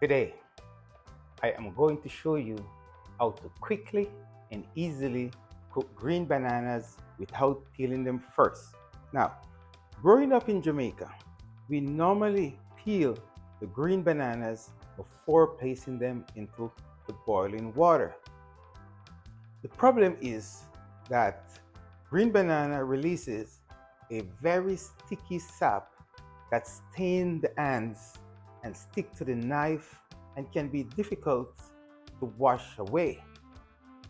Today, I am going to show you how to quickly and easily cook green bananas without peeling them first. Now, growing up in Jamaica, we normally peel the green bananas before placing them into the boiling water. The problem is that green banana releases a very sticky sap that stains the hands and stick to the knife and can be difficult to wash away.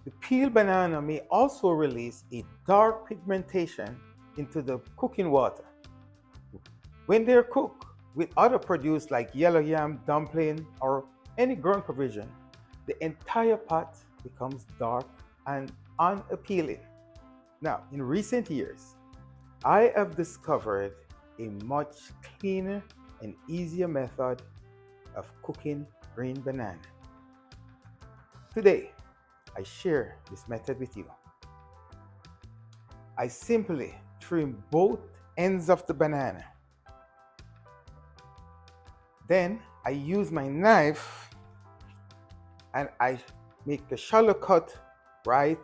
The peeled banana may also release a dark pigmentation into the cooking water. When they're cooked with other produce like yellow yam, dumpling, or any ground provision, the entire pot becomes dark and unappealing. Now, in recent years, I have discovered a much cleaner and easier method of cooking green banana. Today, I share this method with you. I simply trim both ends of the banana. Then I use my knife and I make a shallow cut right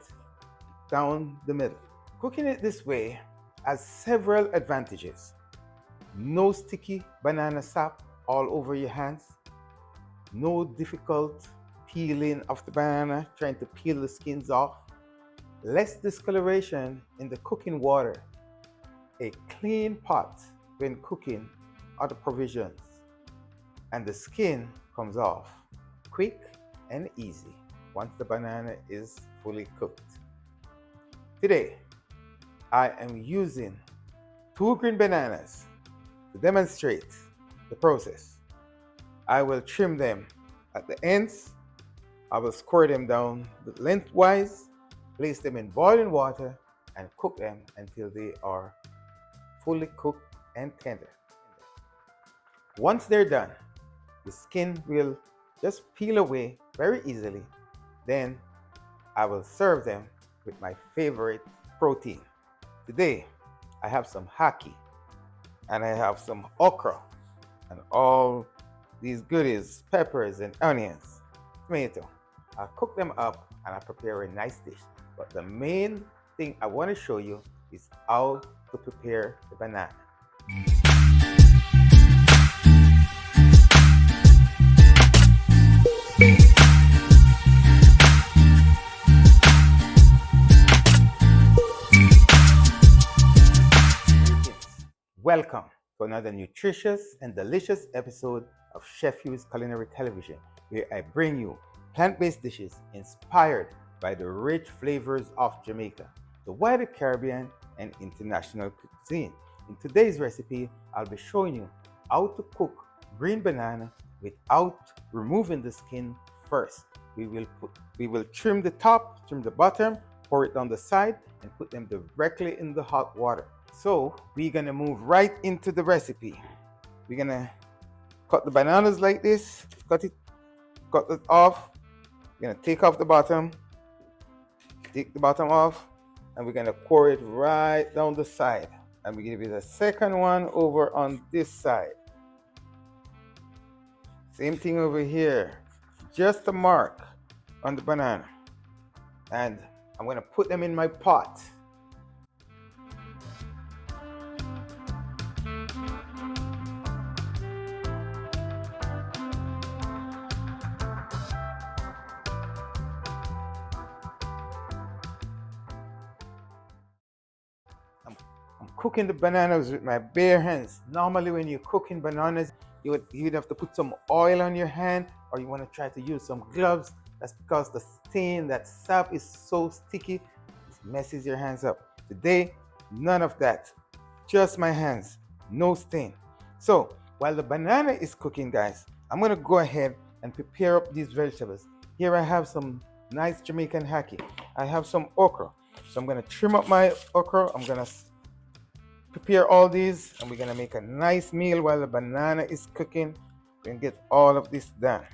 down the middle. Cooking it this way has several advantages. No sticky banana sap all over your hands. No difficult peeling of the banana, trying to peel the skins off. Less discoloration in the cooking water. A clean pot when cooking other provisions. And the skin comes off quick and easy once the banana is fully cooked. Today, I am using 2 green bananas to demonstrate the process. I will trim them at the ends. I will score them down lengthwise, place them in boiling water, and cook them until they are fully cooked and tender. Once they're done, the skin will just peel away very easily. Then I will serve them with my favorite protein. Today, I have some Ackee and I have some okra and all these goodies, peppers and onions, tomato. I cook them up and I prepare a nice dish. But the main thing I want to show you is how to prepare the banana. Welcome to another nutritious and delicious episode of Chef Huie's Culinary Television, where I bring you plant-based dishes inspired by the rich flavors of Jamaica, the wider Caribbean, and international cuisine. In today's recipe, I'll be showing you how to cook green banana without removing the skin first. We will trim the top, trim the bottom, pour it down the side, and put them directly in the hot water. So we're gonna move right into the recipe. We're gonna cut the bananas like this, cut it off. We're gonna take off the bottom, take the bottom off, and we're gonna pour it right down the side. And we give it a second one over on this side. Same thing over here, just a mark on the banana. And I'm gonna put them in my pot. I'm cooking the bananas with my bare hands. Normally when you're cooking bananas, you'd have to put some oil on your hand, or you want to try to use some gloves. That's because the stain, that sap is so sticky, it messes your hands up. Today, none of that. Just my hands, no stain. So while the banana is cooking, guys, I'm gonna go ahead and prepare up these vegetables. Here I have some nice Jamaican Ackee. I have some okra. So I'm gonna trim up my okra. I'm gonna prepare all these and we're gonna make a nice meal while the banana is cooking. We can get all of this done.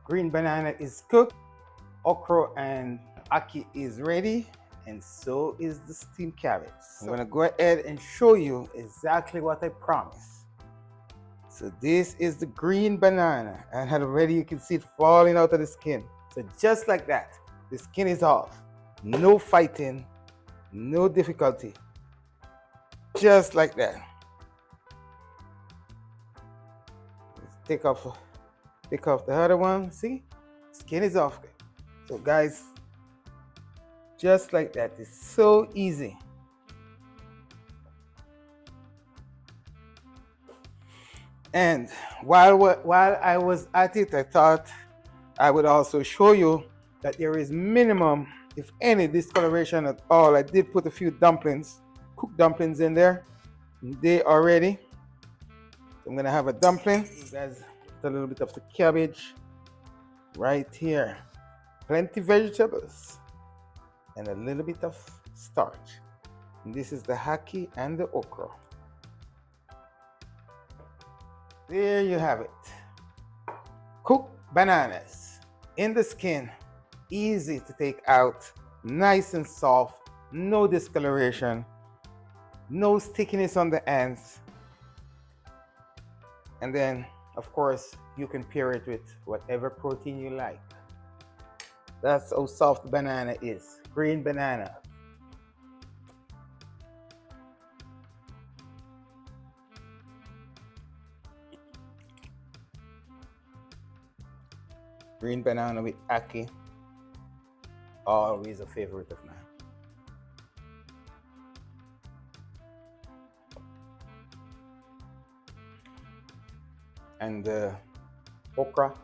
green banana is cooked, okra and ackee is ready, and so is the steamed cabbage. I'm gonna go ahead and show you exactly what I promised. So this is the green banana, and already you can see it falling out of the skin. So just like that, the skin is off. No fighting, no difficulty. Just like that. Let's take off the other one. See? Skin is off. So guys, just like that. It's so easy. And while I was at it, I thought I would also show you that there is minimum, if any, discoloration at all. I did put a few dumplings, cooked dumplings in there. They are ready. So I'm gonna have a dumpling. Guys, a little bit of the cabbage right here. Plenty vegetables and a little bit of starch. And this is the ackee and the okra. There you have it. Cooked bananas in the skin, easy to take out, nice and soft, no discoloration, no stickiness on the ends. And then, of course, you can pair it with whatever protein you like. That's how soft the banana is. Green banana. Green banana with ackee. Always a favorite of mine. And the okra.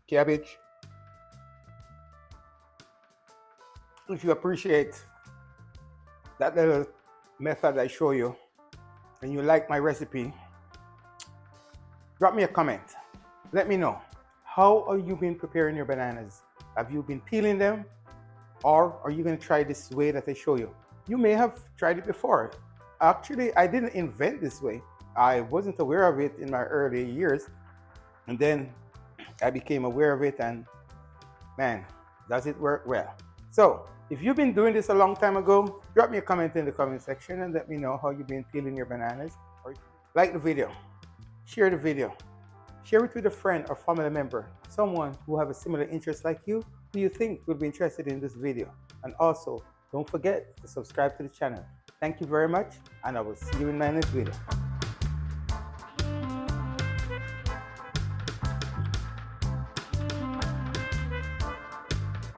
Cabbage. If you appreciate that little method I show you and you like my recipe, drop me a comment. Let me know. How are you been preparing your bananas? Have you been peeling them? Or are you going to try this way that I show you? You may have tried it before. Actually, I didn't invent this way. I wasn't aware of it in my early years. And then I became aware of it, and man, does it work well. So if you've been doing this a long time ago, drop me a comment in the comment section and let me know how you've been peeling your bananas. Or like the video, share the video, share it with a friend or family member, someone who have a similar interest like you, who you think would be interested in this video. And also, don't forget to subscribe to the channel. Thank you very much, and I will see you in my next video.